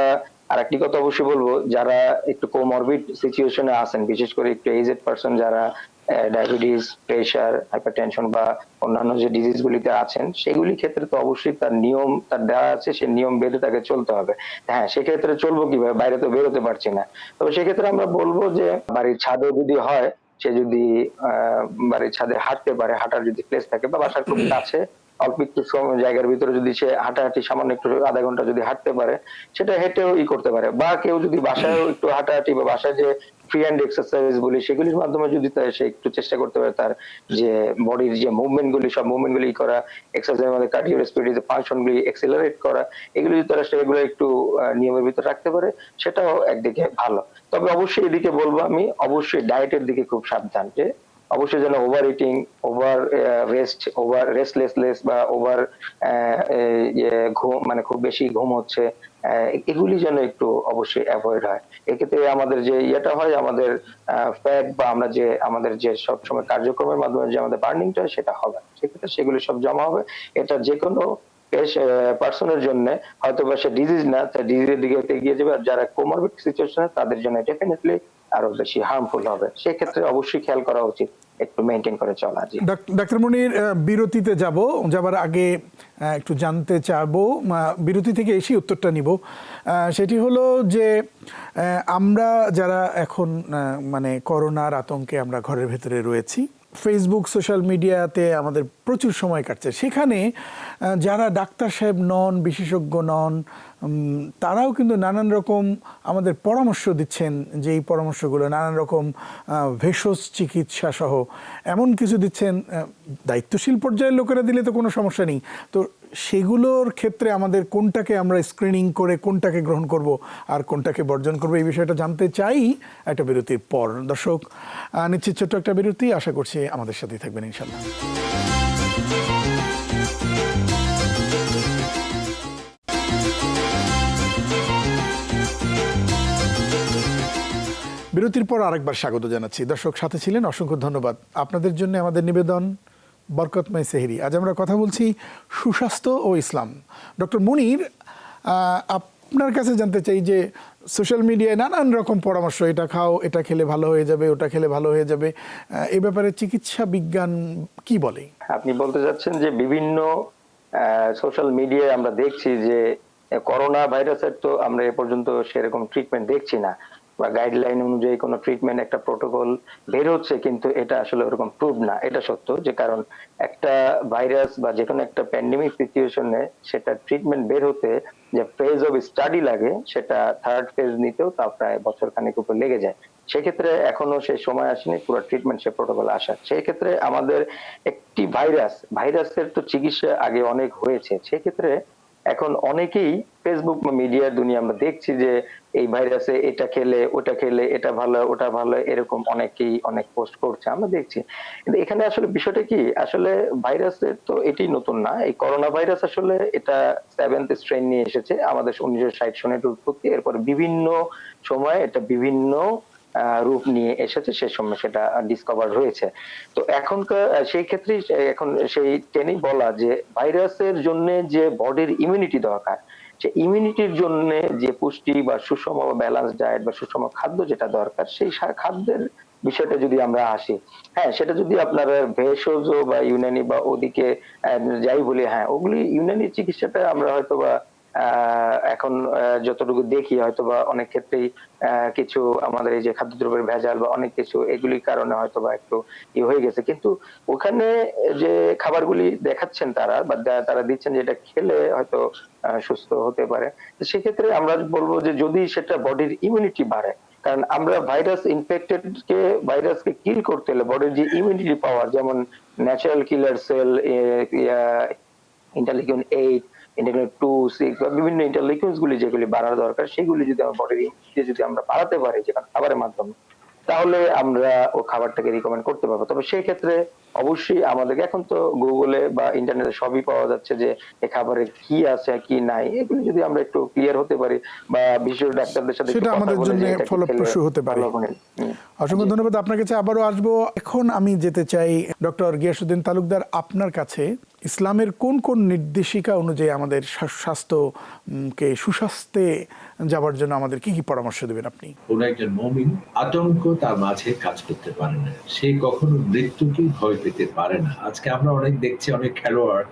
আরেকটি কথা অবশ্যই বলবো, যারা একটু কোমরবিড সিচুয়েশনে আছেন, বিশেষ করে একটু এজেড পারসন যারা ডায়াবেটিস, প্রেশার, হাইপারটেনশন বা অন্যান্য যে ডিজিজ গুলিতে আছেন, সেগুলি ক্ষেত্রে তো অবশ্যই তার নিয়ম তার দেওয়া আছে, সে নিয়ম বেঁধে তাকে চলতে হবে। হ্যাঁ, সেক্ষেত্রে চলবো কিভাবে, বাইরে তো বেরোতে পারছি না। তবে সেক্ষেত্রে আমরা বলবো যে বাড়ির ছাদে যদি হয়, সে যদি বাড়ির ছাদে হাঁটতে পারে, হাঁটার যদি প্লেস থাকে, বা বাসার খুব কাছে অল্প একটু জায়গার ভিতরে যদি সে হাঁটাহাঁটি সামান্য একটু আধা ঘন্টা যদি হাঁটতে পারে, সেটা হেঁটেও করতে পারে। বা কেউ যদি বাসায় একটু হাঁটাহাঁটি বা বাসায় যে ফ্রি হ্যান্ড এক্সারসাইজ বলি, সেগুলির মাধ্যমে যদি সে একটু চেষ্টা করতে পারে তার যে বডির যে মুভমেন্ট গুলি, সব মুভমেন্ট গুলি করা, এক্সারসাইজের মধ্যে কার্ডিও রেসপিরেটরি ফাংশন গুলি এক্সেলারেট করা, এগুলি যদি তারা সেগুলো একটু নিয়মের ভিতরে রাখতে পারে, সেটাও একদিকে ভালো। তবে অবশ্যই এদিকে বলবো আমি, অবশ্যই ডায়েটের দিকে খুব সাবধান, যে অবশ্যই যেন over eating, over rest, over restlessness বা ওভার ঘুম, মানে খুব বেশি ঘুম হচ্ছে, এগুলি যেন একটু অবশ্যই অ্যাভয়েড হয়। এক্ষেত্রে আমাদের যে ইয়েটা হয়, আমাদের ফ্যাট বা আমরা যে আমাদের যে সবসময় কার্যক্রমের মাধ্যমে যে আমাদের বার্নিংটা হয়, সেটা হবে, সেক্ষেত্রে সেগুলি সব জমা হবে। এটা যে কোনো পার্সনের জন্য হয়তো বা সে ডিজিজ না, তার ডিজিজের দিকে এগিয়ে যাবে। আর যারা কোমরবিড সিচুয়েশন, তাদের জন্য ডেফিনেটলি আরো বেশি হার্মফুল হবে। সেক্ষেত্রে অবশ্যই খেয়াল করা উচিত একটু মেনটেন করে চলা। জি ডাক্তার মুনির, বিরতিতে যাবার আগে একটু জানতে চাবো, বিরতি থেকে এসে উত্তরটা নিব। সেটি হলো যে আমরা যারা এখন মানে করোনার আতঙ্কে আমরা ঘরের ভেতরে রয়েছি, ফেসবুক, সোশ্যাল মিডিয়াতে আমাদের প্রচুর সময় কাটছে, সেখানে যারা ডাক্তার সাহেব নন, বিশেষজ্ঞ নন, তারাও কিন্তু নানান রকম আমাদের পরামর্শ দিচ্ছেন, যে এই পরামর্শগুলো নানান রকম ভেষজ চিকিৎসা সহ এমন কিছু দিচ্ছেন। দায়িত্বশীল পর্যায়ের লোকেরা দিলে তো কোনো সমস্যা নেই, তো সেগুলোর ক্ষেত্রে আমাদের কোনটাকে আমরা স্ক্রিনিং করে কোনটাকে গ্রহণ করব আর কোনটাকে বর্জন করব, এই বিষয়টা জানতে চাই একটা বিরতির পর। দর্শক, নিশ্চিত ছোট্ট একটা বিরতি, আশা করছি আমাদের সাথেই থাকবেন ইনশাল্লাহ। বিরতির পর আরেকবার স্বাগত জানাচ্ছি। দর্শক, সাথে ছিলেন, অসংখ্য ধন্যবাদ। আপনাদের জন্য আমাদের নিবেদন বরকতময় সেহরি। আজ আমরা কথা বলছি সুস্বাস্থ্য ও ইসলাম। ডক্টর মুনির, আপনার কাছে জানতে চাই যে সোশ্যাল মিডিয়ায় নানান রকম পরামর্শ, এটা খাও, এটা খেলে ভালো হয়ে যাবে, ওটা খেলে ভালো হয়ে যাবে, এই ব্যাপারে চিকিৎসা বিজ্ঞান কি বলে? আপনি বলতে চাচ্ছেন যে বিভিন্ন সোশ্যাল মিডিয়ায় আমরা দেখছি যে করোনা ভাইরাসের তো আমরা এ পর্যন্ত সেরকম ট্রিটমেন্ট দেখছি না, বা গাইডলাইন অনুযায়ী কোনো ট্রিটমেন্ট, একটা প্রোটোকল বের হচ্ছে, কিন্তু এটা আসলে ওরকম প্রুভ না। এটা সত্য যে কারণ একটা ভাইরাস বা যে কোনো একটা প্যান্ডেমিক সিচুয়েশনে সেটা ট্রিটমেন্ট বের হতে যে ফেজ অফ স্টাডি লাগে, সেটা থার্ড ফেজ নিতেও তা প্রায় বছর খানেক উপর লেগে যায়। সেক্ষেত্রে এখনো সেই সময় আসেনি পুরো ট্রিটমেন্ট, সে প্রোটোকল আসার। সেই ক্ষেত্রে আমাদের একটি ভাইরাসের তো চিকিৎসা আগে অনেক হয়েছে। সেক্ষেত্রে এখন অনেকেই ফেসবুক বা মিডিয়ার দুনিয়া আমরা দেখছি যে এই ভাইরাসে এটা খেলে ওটা খেলে এটা ভালো ওটা ভালো, এরকম অনেকেই অনেক পোস্ট করছে, আমরা দেখছি। কিন্তু এখানে আসলে বিষয়টা কি, আসলে ভাইরাসের তো এটি নতুন না, এই করোনা ভাইরাস আসলে এটা 7th স্ট্রেন নিয়ে এসেছে আমাদের 1960 সনে উৎপত্তি, এরপর বিভিন্ন সময় এটা বিভিন্ন রূপ নিয়ে এসেছে, সে সময় সেটা ডিসকভার হয়েছে। তো এখনকার সেই ক্ষেত্রে এখন সেই টেনেই বলা যে ভাইরাসের জন্য যে বডির ইমিউনিটি দরকার, সে ইমিউনিটির জন্য যে পুষ্টি বা সুষম বা ব্যালেন্স ডায়েট বা সুষম খাদ্য যেটা দরকার, সেই খাদ্যের বিষয়টা যদি আমরা আসি, হ্যাঁ সেটা যদি আপনার ভেষজ বা ইউনানি বা ওদিকে যাই বলি, হ্যাঁ ওগুলি ইউনানি চিকিৎসাটা আমরা হয়তো বা এখন যতটুকু দেখি হয়তো বা অনেক ক্ষেত্রেই কিছু আমাদের এই যে খাদ্যদ্রব্যের ভেজাল বা অনেক কিছু এগুলির কারণে হয়তো বা একটু হয়ে গেছে, কিন্তু ওখানে যে খাবারগুলি দেখাচ্ছেন তারা বা তারা দিচ্ছেন যে এটা খেলে হয়তো সুস্থ হতে পারে, তো সেক্ষেত্রে আমরা বলবো যে যদি সেটা বডির ইমিউনিটি বাড়ে, কারণ আমরা ভাইরাসকে কিল করতে হলে বডির যে ইমিউনিটি পাওয়ার, যেমন ন্যাচারাল কিলার সেল, ইন্টারলিউকিন 8, ইন্টারলিউকিন 2, 6 বা বিভিন্ন ইন্টারলিউকিনস গুলি যেগুলি বাড়ার দরকার, সেগুলি যদি আমার বডির ইমিউনিটি যদি আমরা বাড়াতে পারি যেমন খাবারের মাধ্যমে, তাহলে আমরা ও খাবারটাকে রিকমেন্ড করতে পারবো। তবে সেই ক্ষেত্রে অবশ্যই আমাদেরকে, এখন তো গুগলে বা ইন্টারনেটে সবই পাওয়া যাচ্ছে যে এই খাবারে কি আছে কি নাই, এগুলো যদি আমরা একটু ক্লিয়ার হতে পারি বা বিশেষ ডাক্তারদের সাথে সেটা আমাদের জন্য ফলপ্রসূ হতে পারে। অসংখ্য ধন্যবাদ আপনার কাছে, আবারও আসবো। এখন আমি যেতে চাই ডক্টর গিয়াসউদ্দিন তালুকদার আপনার কাছে। ইসলামের কোন কোন নির্দেশিকা অনুযায়ী আমাদের স্বাস্থ্যকে সুস্বাস্থ্যে যাবার জন্য আমাদের কি কি পরামর্শ দেবেন আপনি? কোন একজন মুমিন আতঙ্ক তার মাঝে কাজ করতে পারে না, সে কখনো মৃত্যুকে ভয় পেতে পারে না। আজকে আমরা অনেক দেখছি, অনেক খেলোয়াড়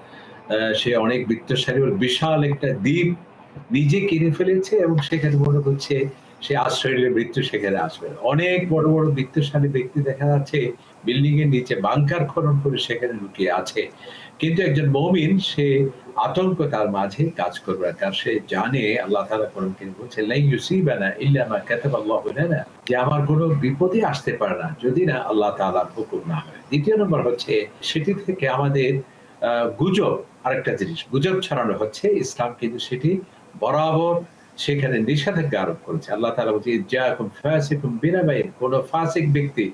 সে অনেক বৃত্তশালী বিশাল একটা দ্বীপ নিজে কিনে ফেলেছে এবং সেখানে মনে করছে সে আশ্রয় নিলে মৃত্যু সেখানে আসবে। অনেক বড় বড় বৃত্তশালী ব্যক্তি দেখা যাচ্ছে বিল্ডিং এর নিচে বাংকার খনন করে সেখানে লুকিয়ে আছে। কিন্তু একজন মুমিন সে আতঙ্ক তার মাঝে কাজ করবে না, কারণ সে জানে আল্লাহ তাআলা কোরআনে বলছেন লা ইউসিবানা ইল্লা মা কাতাবাল্লাহু লানা, যে আমার কোনো বিপদই আসতে পারে না যদি না আল্লাহ তাআলার হুকুম না হয়। দ্বিতীয় নম্বর হচ্ছে সেটি থেকে আমাদের গুজব, আরেকটা জিনিস গুজব ছড়ানো হচ্ছে, ইসলাম কিন্তু সেটি বরাবর সেখানে নিষেধাজ্ঞা আরোপ করেছে। আল্লাহ তাআলা বলছে জাআকুম ফাসিকুম বিনাবাইন, কোন ফাসিক ব্যক্তি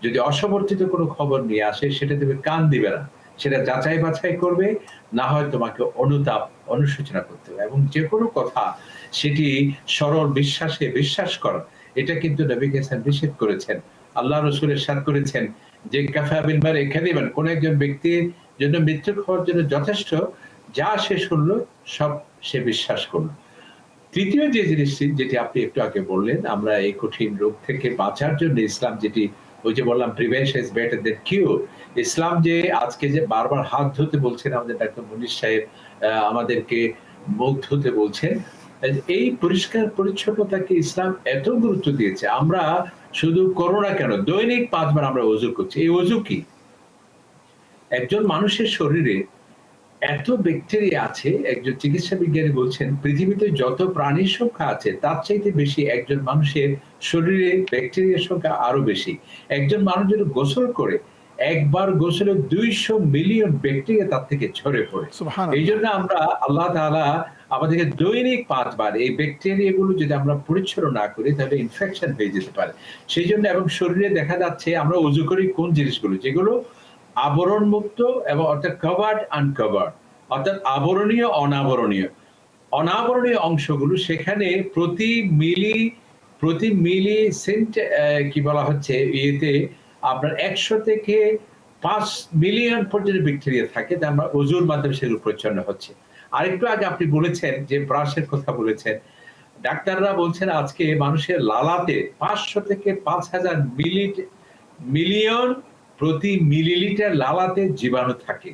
যদি অসমর্থিত কোনো খবর নিয়ে আসে সেটা তুমি কান দিবে না, সেটা যাচাই বাছাই করবে, না হয় তোমাকে অনুতাপ অনুশোচনা করতে হবে। এবং যে কোনো কথা সেটি সরল বিশ্বাসে বিশ্বাস করা, এটা কিন্তু নবী কারীম নিষেধ করেছেন। আল্লাহ রাসূল ইরশাদ করেছেন যে কাফা বিল মারই কাযিবান, কোন একজন ব্যক্তির জন্য মৃত্যুর খবর জন্য যথেষ্ট, যা সে শুনলো সব সে বিশ্বাস করলো। তৃতীয় যে জিনিসটি যেটি আপনি একটু আগে বললেন, আমরা এই কঠিন রোগ থেকে বাঁচার জন্য ইসলাম যেটি, ওই যে বললাম প্রিভেনশন ইজ বেটার দ্যান কিউর, ইসলাম যে আজকে যে বারবার হাত ধুতে বলছেন আমাদের ডাক্তার মুনির সাহেব, আমাদেরকে মুখ ধুতে বলছেন, এই পরিষ্কার পরিচ্ছন্নতাকে ইসলাম এত গুরুত্ব দিয়েছে। আমরা শুধু করোনা কেন, দৈনিক 5 বার আমরা ওযু করছি। এই ওযু কি? একজন মানুষের শরীরে এত ব্যাকটেরিয়া আছে, একজন চিকিৎসা বিজ্ঞানী বলছেন পৃথিবীতে যত প্রাণীর সংখ্যা আছে তার চাইতে বেশি একজন মানুষের শরীরে ব্যাকটেরিয়ার সংখ্যা আরো বেশি। একজন মানুষ যদি গোসল করে, একবার গোসলে 200 মিলিয়ন ব্যাকটেরিয়া তার থেকে ঝরে পড়ে। এই জন্য আমরা আল্লাহ তাআলা আমাদেরকে দৈনিক 5 বার এই ব্যাকটেরিয়াগুলো যদি আমরা পরিচ্ছন্ন না করি তাহলে ইনফেকশন হয়ে যেতে পারে। সেই জন্য এবং শরীরে দেখা যাচ্ছে আমরা ওযু করি কোন জিনিসগুলো, যেগুলো আবরণ মুক্ত এবং অর্থাৎ কভার্ড আনকভার্ড, অর্থাৎ আবরণীয় অনাবরণীয়। অনাবরণীয় অংশগুলো সেখানে প্রতি মিলি সেন্ট কি বলা হচ্ছে ইয়েতে আপনার 100 থেকে 5 মিলিয়ন পর্যন্ত ব্যাকটেরিয়া থাকে, তা আমরা ওযুর মাধ্যমে সেগুলো পরিচ্ছন্ন হচ্ছে। আরেকটু আগে আপনি বলেছেন যে ব্রাশের কথা বলেছেন, ডাক্তাররা বলছেন আজকে মানুষের লালাতে 500 থেকে 5000 মিলিয়ন প্রতি মিলিলিটার লালাতে জীবাণু থাকে।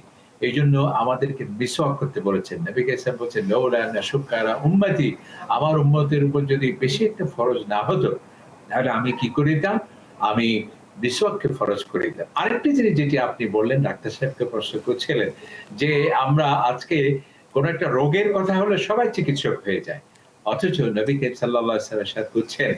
এই জন্য আমাদেরকে মিসওয়াক করতে বলেছেন। নবী কারীম বলেছেন লাউলা আন্না শুক্কারা উম্মতি, আমার উম্মতের উপর যদি বেশি একটা ফরজ না হতো তাহলে আমি কি করে দিতাম, আমি মিসওয়াককে ফরজ করে দিতাম। আরেকটি জিনিস যেটি আপনি বললেন, ডাক্তার সাহেবকে প্রশ্ন করছিলেন যে আমরা আজকে কোন একটা রোগের কথা হলে সবাই চিকিৎসক হয়ে যায়, অথচ নবী কারীম সাল্লাল্লাহু আলাইহি ওয়াসাল্লাম সাথে বলছেন,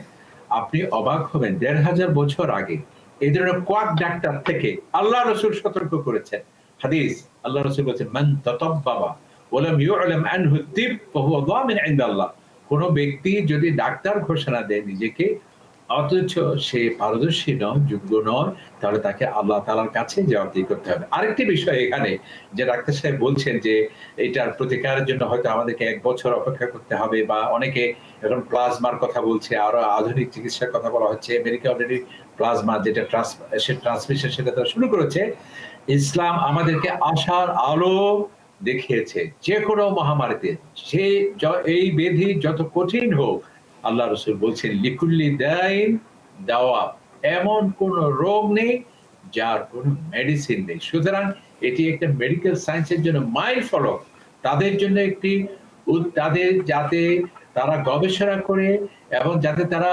আপনি অবাক হবেন 1500 বছর আগে এই ধরনের কোয়াক ডাক্তার থেকে আল্লাহ রাসূল সতর্ক করেছেন। হাদিস, আল্লাহ রাসূল বলেছেন মান তাতাব্বাবা ওয়া লাম ইউ'লাম আনহু তিব ফাহুয়া যামিন ইনদাল্লাহ, কোন কোনো ব্যক্তি যদি ডাক্তার ঘোষণা দেয় নিজেকে, অথচ সে পারদর্শী নয়, যোগ্য নয়, তাহলে তাকে আল্লাহ তাআলার কাছে জবাবদিহি করতে হবে। আরেকটি বিষয় এখানে যে ডাক্তার সাহেব বলছেন যে এটার প্রতিকারের জন্য হয়তো আমাদেরকে ১ বছর অপেক্ষা করতে হবে, বা অনেকে এখন প্লাজমার কথা বলছে, আরো আধুনিক চিকিৎসার কথা বলা হচ্ছে। আমেরিকা অলরেডি প্লাজমা যেটা ট্রান্সমিশন সেটা তারা শুরু করেছে। ইসলাম আমাদেরকে আশার আলো দেখিয়েছে যে কোনো মহামারীতে। সে এই ব্যাধি যত কঠিন হোক, আল্লাহ রাসূল বলছেন লিকুল্লি দাইন দাওয়া, এমন কোন রোগ নেই যার কোনো মেডিসিন নেই। সুতরাং এটি একটা মেডিকেল সায়েন্সের জন্য মাইল ফলক, তাদের জন্য একটি তাদের যাতে তারা গবেষণা করে এবং যাতে তারা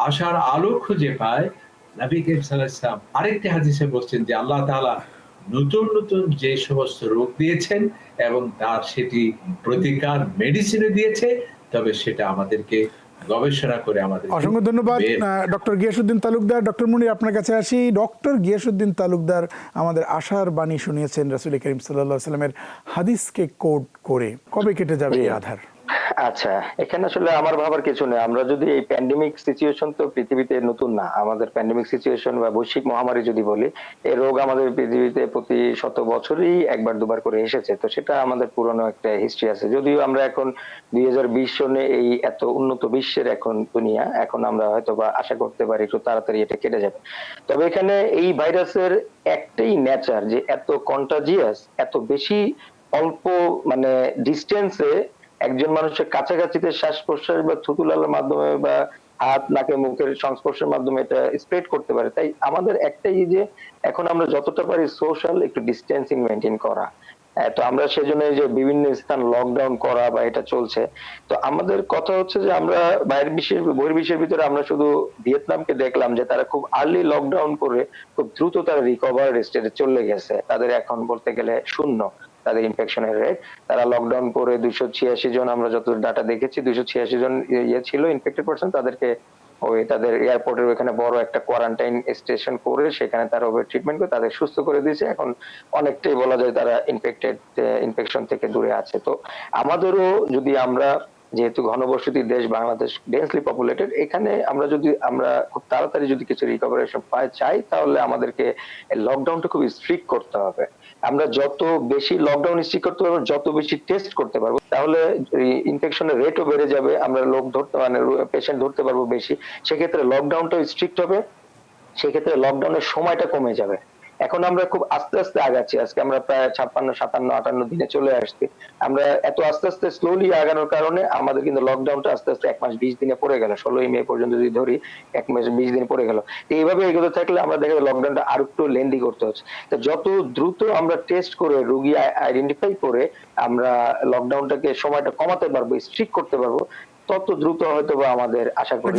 আশার আলো খুঁজে পায়। নবী করিম সাল্লাল্লাহু আলাইহি ওয়াসাল্লাম আরেকটি হাদিসে বলছেন যে আল্লাহ তাআলা নতুন নতুন যে সমস্ত রোগ দিয়েছেন এবং তার সেটি প্রতিকার মেডিসিনে দিয়েছে, তবে সেটা আমাদেরকে গবেষণা করে আমাদের। অসংখ্য ধন্যবাদ ডক্টর গিয়াসউদ্দিন তালুকদার। ডক্টর মুনির, আপনার কাছে আসি। ডক্টর গিয়াসউদ্দিন তালুকদার আমাদের আশার বাণী শুনিয়েছেন রাসূল করিম সাল্লাল্লাহু আলাইহি ওয়াসাল্লামের হাদিসকে কোড করে। কবে কেটে যাবে এই আধার? আচ্ছা, এখানে আসলে আমার ভাবার কিছু নেই। আমরা যদি এই প্যান্ডেমিক সিচুয়েশন তো পৃথিবীতে নতুন না। আমাদের প্যান্ডেমিক সিচুয়েশন বা বৈশ্বিক মহামারী যদি বলি, এই রোগ আমাদের পৃথিবীতে প্রতি শত বছরই একবার দুবার করে এসেছে। তো সেটা আমাদের পুরনো একটা হিস্ট্রি আছে। যদিও আমরা এখন 2020 সনে এই এত উন্নত বিশ্বের এখন দুনিয়া, এখন আমরা হয়তো বা আশা করতে পারি একটু তাড়াতাড়ি এটা কেটে যাবে। তবে এখানে এই ভাইরাসের একটাই নেচার যে এত কন্টাজিয়াস, এত বেশি অল্প মানে ডিস্টেন্সে একজন মানুষের কাছাকাছিতে শ্বাস প্রশ্বাস বা থুতু লালার মাধ্যমে বা হাত নাকে মুখের সংস্পর্শের মাধ্যমে এটা স্প্রেড করতে পারে। তাই আমাদের একটাই যে এখন আমরা যতটা পারি সোশ্যাল একটু ডিস্টেন্সিং মেনটেন করা। তো আমরা সেজন্য যে বিভিন্ন স্থান লকডাউন করা বা এটা চলছে। তো আমাদের কথা হচ্ছে যে আমরা বহির্বিশ্বের ভিতরে আমরা শুধু ভিয়েতনামকে দেখলাম যে তারা খুব আর্লি লকডাউন করে খুব দ্রুত তারা রিকভার স্টেজে চলে গেছে। তাদের এখন বলতে গেলে শূন্য তাদের ইনফেকশনের রেট। তারা লকডাউন করে 286 জন, আমরা যত ডাটা দেখেছি 286 জন ছিল ইনফেক্টেড পারসন, তাদেরকে ওই তাদের এয়ারপোর্টের ওখানে বড় একটা কোয়ারেন্টাইন স্টেশন করে সেখানে তারা ওভার ট্রিটমেন্ট করে তাদের সুস্থ করে দিয়েছে। এখন অনেকটাই বলা যায় তারা ইনফেকশন থেকে দূরে আছে। তো আমাদেরও যদি আমরা যেহেতু ঘনবসতি দেশ বাংলাদেশ, ডেন্সলি পপুলেটেড, এখানে আমরা খুব তাড়াতাড়ি যদি কিছু রিকভারেশন চাই, তাহলে আমাদেরকে লকডাউনটা খুব স্ট্রিক্ট করতে হবে। আমরা যত বেশি লকডাউন স্ট্রিক্ট করতে পারবো, যত বেশি টেস্ট করতে পারবো, তাহলে ইনফেকশনের রেটও বেড়ে যাবে, আমরা পেশেন্ট ধরতে পারবো বেশি। সেক্ষেত্রে লকডাউনটা স্ট্রিক্ট হবে, সেক্ষেত্রে লকডাউনের সময়টা কমে যাবে। এখন আমরা খুব আস্তে আস্তে আগাচ্ছি। আজকে আমরা প্রায় 56, 57, 58 দিনে চলে আসছি। আমরা এত আস্তে আস্তে স্লোলি আগানোর কারণে আমাদের কিন্তু লকডাউনটা আস্তে আস্তে 1 মাস 20 দিনে পড়ে গেল। 16 মে পর্যন্ত যদি ধরি 1 মাস 20 দিনে পড়ে গেল। এইভাবে এগোতে থাকলে আমরা দেখা যায় লকডাউনটা আরো একটু লেন্দি করতে হচ্ছে। তো যত দ্রুত আমরা টেস্ট করে রোগী আইডেন্টিফাই করে আমরা লকডাউনটাকে সময়টা কমাতে পারবো, স্ট্রিক্ট করতে পারবো, তত দ্রুত হয়তো বা আমাদের আশা করি।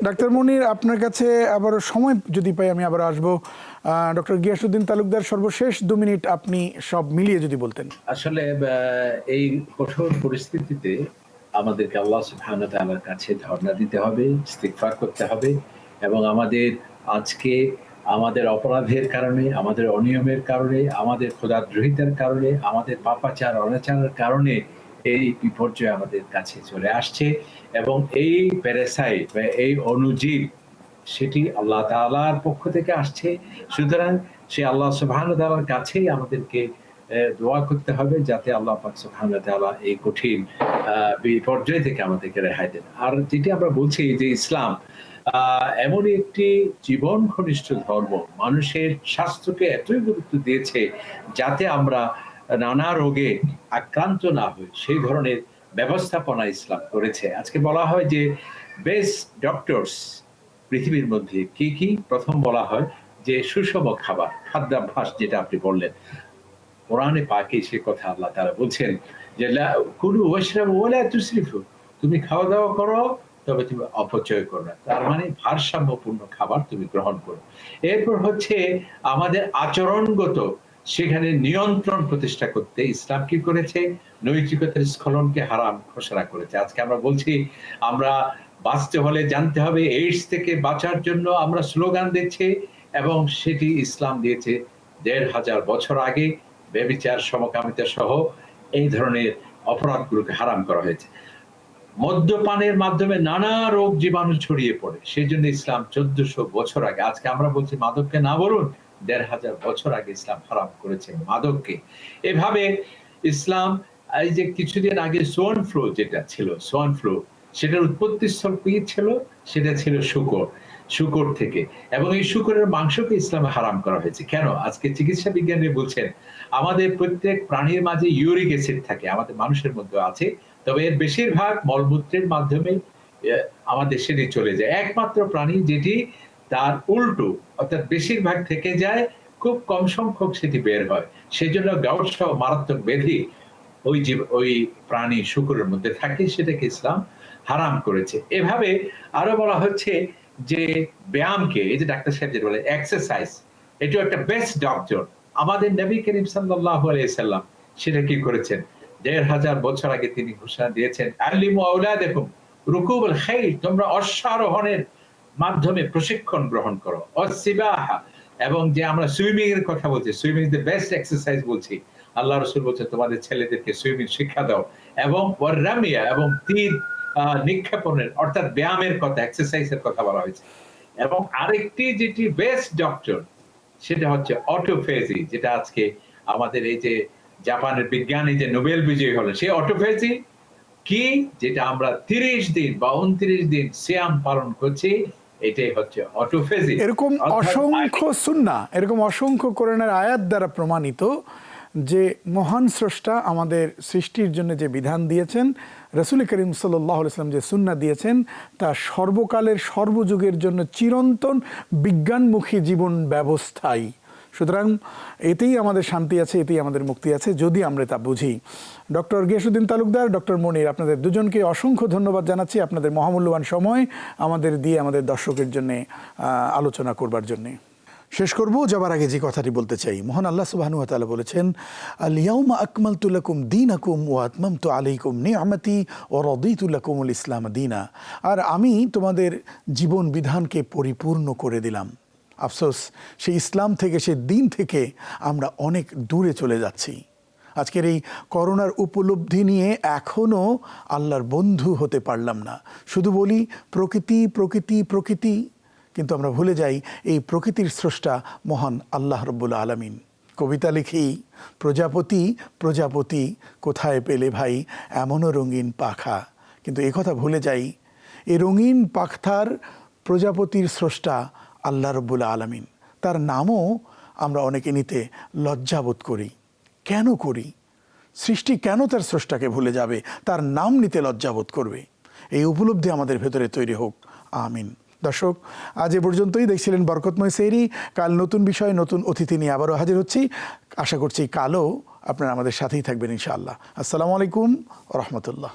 ডাক্তার মুনির, আপনার কাছে আবার সময় যদি পাই আমি আবার আসবো। ডক্টর গিয়াসউদ্দিন তালুকদার, সর্বশেষ 2 মিনিট আপনি সব মিলিয়ে যদি বলতেন। আসলে এই কঠোর পরিস্থিতিতে আমাদেরকে আল্লাহ সুবহানাহু ওয়া তাআলার কাছে ধর্ণা দিতে হবে, ইস্তিগফার করতে হবে, এবং আমাদের আজকে আমাদের অপরাধের কারণে, আমাদের অনিয়মের কারণে, আমাদের খোদাদ্রোহিতার কারণে, আমাদের পাপাচার অনাচারের কারণে এই বিপর্যয় আমাদের কাছে চলে আসছে। এবং এই প্যারাসাইট বা এই অণুজীব সেটি আল্লাহ তাআলার পক্ষ থেকে আসছে। সুতরাং সে আল্লাহ সুবহানাহু ওয়া তাআলার কাছেই আমাদেরকে দোয়া করতে হবে যাতে আল্লাহ পাক সুবহানাহু ওয়া তাআলা এই কঠিন বিপর্যয় থেকে আমাদেরকে রেহাই দেন। আর যেটি আমরা বলছি যে ইসলাম এমনই একটি জীবন ঘনিষ্ঠ ধর্ম, মানুষের স্বাস্থ্যকে এতই গুরুত্ব দিয়েছে যাতে আমরা নানা রোগে আক্রান্ত না হই, সেই ধরনের ব্যবস্থাপনা ইসলাম করেছে। আজকে বলা হয় যে বেস্ট ডক্টরস পৃথিবীর মধ্যে কি কি, প্রথম বলা হয় যে সুষম খাবার, খাদ্যাভ্যাস, যেটা আপনি বললেন। কোরআনে পাকে সে কথা আল্লাহ তাআলা বলছেন যে কুলু ওয়াশরাবু ওয়ালা তুসরিফু, তুমি খাওয়া দাওয়া করো তবে তুমি অপচয় করো না। তার মানে ভারসাম্যপূর্ণ খাবার তুমি গ্রহণ করো। এরপর হচ্ছে আমাদের আচরণগত সেখানে নিয়ন্ত্রণ প্রতিষ্ঠা করতে ইসলাম কি করেছে? নৈতিকতার স্খলনকে হারাম ঘোষণা করেছে। আজকে আমরা বলছি আমরা বাঁচতে হলে জানতে হবে, এইডস থেকে বাঁচার জন্য আমরা স্লোগান দিচ্ছি, এবং সেটি ইসলাম দিয়েছে 1500 বছর আগে। ব্যভিচার, সমকামিতা সহ এই ধরনের অপরাধগুলোকে হারাম করা হয়েছে। মদ্যপানের মাধ্যমে নানা রোগ জীবাণু ছড়িয়ে পড়ে। সেই জন্য ইসলাম 1400 বছর আগে, আজকে আমরা বলছি মাদককে না বলুন, 1500 বছর আগে ইসলাম হারাম করেছে মাদককে। এভাবে ইসলাম, এই যে কিছুদিন আগে সোয়ান ফ্লু যেটা ছিল, সোয়ান ফ্লু, সেটার উৎপত্তিস্থল কি ছিল? সেটা ছিল শুকর থেকে, এবং এই শুকরের মাংসকে ইসলামে হারাম করা হয়েছে। কেন? আজকে চিকিৎসা বিজ্ঞানীরা বলছেন আমাদের প্রত্যেক প্রাণীর মাঝে ইউরিক অ্যাসিড থাকে, আমাদের মানুষের মধ্যে আছে, তবে এর বেশিরভাগ মলমূত্রের মাধ্যমে আমাদের শরীরে চলে যায়। একমাত্র প্রাণী যেটি তার উল্টো, অর্থাৎ বেশিরভাগ থেকে যায়, খুব কম সংখ্যক সেটি বের হয়। সেই জন্য গাউট সহ মারাত্মক ব্যাধি ওই প্রাণী শুকরের মধ্যে থাকে, সেটাকে ইসলাম হারাম করেছে। এভাবে আরো বলা হচ্ছে যে ব্যায়ামকে, এই যে ডাক্তার সাহেব যেটা বলে এক্সারসাইজ, এটাও একটা বেস্ট ডক্টর। আমাদের নবী করিম সাল্লাল্লাহু আলাইহি সাল্লাম সেটা কি করেছেন? 1500 বছর আগে তিনি ঘোষণা দিয়েছেন, আল্লিমু আওলাদাকুম রুকুবুল খাইল, তোমরা অশ্বারোহণের মাধ্যমে প্রশিক্ষণ গ্রহণ করো, অসিবাহা, এবং যে আমরা সুইমিং এর কথা বলছি, swimming is the best exercise বলছি, আল্লাহ রাসূল বলছেন তোমাদের ছেলেদেরকে সুইমিং শিক্ষা দাও, এবং ওয়ারামিয়া, এবং তীর নিক্ষেপণের, অর্থাৎ ব্যায়ামের কথা, এক্সারসাইজের কথা বলা হয়েছে। এবং আরেকটি যেটি বেস্ট ডক্টর, সেটা হচ্ছে অটোফেজি, যেটা আজকে আমাদের এই যে জাপানের বিজ্ঞানী যে নোবেল বিজয়ী হলো, সেই অটোফেজি কি, যেটা আমরা 30 দিন বা 29 দিন সিয়াম পালন করছি, এটাই হচ্ছে অটোফেজি। এরকম অসংখ্য সুন্নাহ, এরকম অসংখ্য কোরআনের আয়াত দ্বারা প্রমাণিত যে মহান স্রষ্টা আমাদের সৃষ্টির জন্য যে বিধান দিয়েছেন, রাসূল করিম সাল্লাল্লাহু আলাইহি ওয়াসাল্লাম যে সুন্নাহ দিয়েছেন, তা সর্বকালের সর্বযুগের জন্য চিরন্তন বিজ্ঞানমুখী জীবন ব্যবস্থাই। সুতরাং এতেই আমাদের শান্তি আছে, এতেই আমাদের মুক্তি আছে, যদি আমরা তা বুঝি। ডক্টর গিয়াসউদ্দিন তালুকদার, ডক্টর মনির, আপনাদের দুজনকে অসংখ্য ধন্যবাদ জানাচ্ছি আপনাদের মহামূল্যবান সময় আমাদের দিয়ে আমাদের দর্শকের জন্য আলোচনা করবার জন্যে। শেষ করব, যাবার আগে যে কথাটি বলতে চাই, মহান আল্লাহ সুবহানাহু ওয়া তাআলা বলেছেন, আল ইয়াউমা আকমালতু লাকুম দীনাকুম ওয়া আতমামতু আলাইকুম নি'মাতি ওয়া রাদিতু লাকুমুল ইসলাম দীনা। আর আমি তোমাদের জীবন বিধানকে পরিপূর্ণ করে দিলাম। আফসোস, সেই ইসলাম থেকে, সেই দিন থেকে আমরা অনেক দূরে চলে যাচ্ছি। আজকের এই করোনার উপলব্ধি নিয়ে এখনও আল্লাহর বন্ধু হতে পারলাম না। শুধু বলি প্রকৃতি প্রকৃতি প্রকৃতি, কিন্তু আমরা ভুলে যাই এই প্রকৃতির স্রষ্টা মহান আল্লাহ রাব্বুল আলামিন। কবিতা লিখি, প্রজাপতি প্রজাপতি কোথায় পেলে ভাই এমনও রঙিন পাখা, কিন্তু একথা ভুলে যাই এই রঙিন পাখার প্রজাপতির স্রষ্টা আল্লাহ রাব্বুল আলামিন। তার নামও আমরা অনেকে নিতে লজ্জাবোধ করি। কেন করি? সৃষ্টি কেন তার স্রষ্টাকে ভুলে যাবে, তার নাম নিতে লজ্জাবোধ করবে? এই উপলব্ধি আমাদের ভেতরে তৈরি হোক, আমিন। দর্শক, আজ এ পর্যন্তই। দেখছিলেন বরকতময় সেহরি। কাল নতুন বিষয়, নতুন অতিথি নিয়ে আবারও হাজির হচ্ছি। আশা করছি কালও আপনারা আমাদের সাথেই থাকবেন ইনশাআল্লাহ। আসসালামু আলাইকুম ওয়া রাহমাতুল্লাহ।